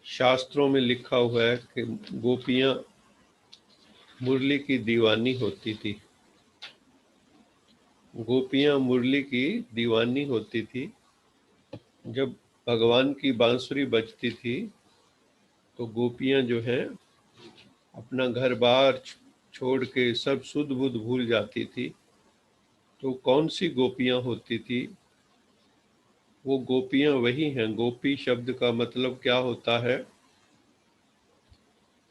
शास्त्रों में लिखा हुआ है कि गोपियां मुरली की दीवानी होती थी। गोपियां मुरली की दीवानी होती थी। जब भगवान की बांसुरी बजती थी तो गोपियां जो हैं अपना घर बार छोड़ के सब सुध बुध भूल जाती थी। तो कौन सी गोपियां होती थी? वो गोपियां वही हैं। गोपी शब्द का मतलब क्या होता है?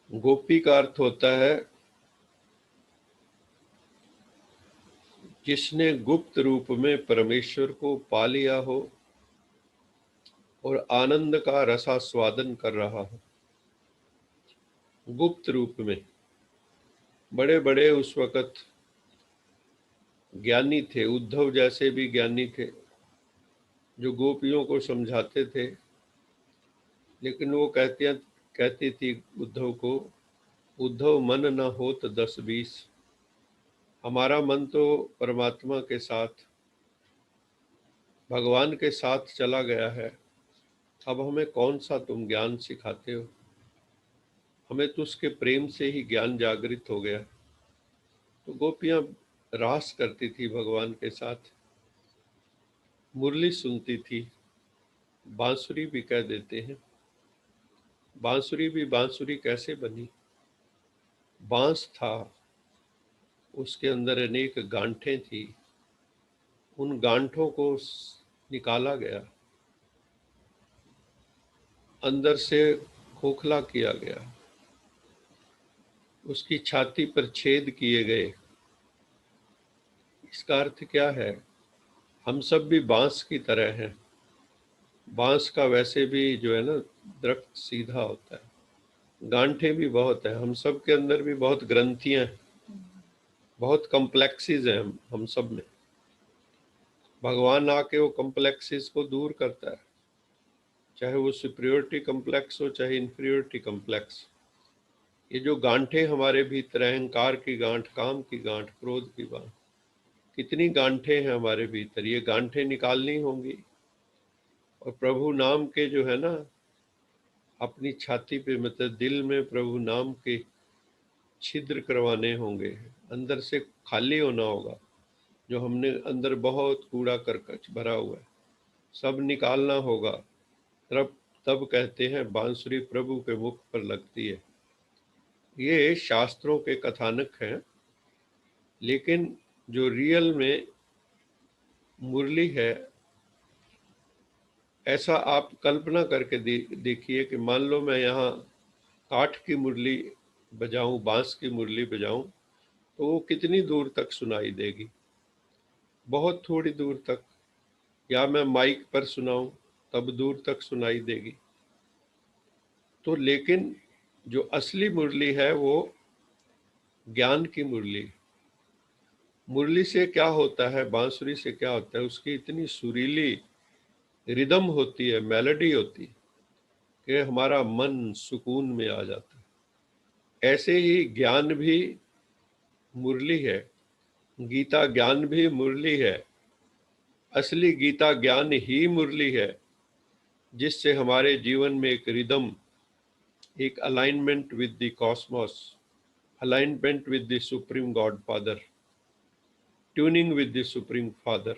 गोपी का अर्थ होता है जिसने गुप्त रूप में परमेश्वर को पा लिया हो और आनंद का रसास्वादन कर रहा हो। गुप्त रूप में बड़े बड़े उस वक़्त ज्ञानी थे, उद्धव जैसे भी ज्ञानी थे जो गोपियों को समझाते थे। लेकिन वो कहती थी उद्धव को, उद्धव मन न होत 10-20। हमारा मन तो परमात्मा के साथ, भगवान के साथ चला गया है। अब हमें कौन सा तुम ज्ञान सिखाते हो? हमें तो उसके प्रेम से ही ज्ञान जागृत हो गया। तो गोपियां रास करती थी भगवान के साथ, मुरली सुनती थी। बांसुरी भी कह देते हैं। बांसुरी भी बांसुरी कैसे बनी? बांस था, उसके अंदर अनेक गांठें थी, उन गांठों को निकाला गया, अंदर से खोखला किया गया, उसकी छाती पर छेद किए गए। इसका अर्थ क्या है? हम सब भी बांस की तरह हैं। बांस का वैसे भी जो है ना, दरख्त सीधा होता है, गांठें भी बहुत है। हम सब के अंदर भी बहुत ग्रंथियां हैं, बहुत कम्प्लेक्सेस हैं हम सब में। भगवान आके वो कम्प्लेक्सेस को दूर करता है, चाहे वो सुपीरियोरिटी कम्प्लेक्स हो चाहे इन्फीरियोरिटी कम्प्लेक्स। ये जो गांठें हमारे भीतर, अहंकार की गांठ, काम की गांठ, क्रोध की गांठ, कितनी गांठें हैं हमारे भीतर, ये गांठें निकालनी होंगी। और प्रभु नाम के जो है ना, अपनी छाती पे मतलब दिल में प्रभु नाम के छिद्र करवाने होंगे, अंदर से खाली होना होगा। जो हमने अंदर बहुत कूड़ा करकट भरा हुआ है, सब निकालना होगा। तब तब कहते हैं बांसुरी प्रभु के मुख पर लगती है। ये शास्त्रों के कथानक हैं, लेकिन जो रियल में मुरली है, ऐसा आप कल्पना करके देखिए कि मान लो मैं यहाँ काठ की मुरली बजाऊं, बांस की मुरली बजाऊं, तो वो कितनी दूर तक सुनाई देगी? बहुत थोड़ी दूर तक। या मैं माइक पर सुनाऊं तब दूर तक सुनाई देगी। तो लेकिन जो असली मुरली है वो ज्ञान की मुरली। मुरली से क्या होता है, बांसुरी से क्या होता है? उसकी इतनी सुरीली रिदम होती है, मेलोडी होती है कि हमारा मन सुकून में आ जाता है। ऐसे ही ज्ञान भी मुरली है, गीता ज्ञान भी मुरली है। असली गीता ज्ञान ही मुरली है, जिससे हमारे जीवन में एक रिदम, एक alignment with the Cosmos, alignment with the Supreme God Father, tuning with the Supreme Father.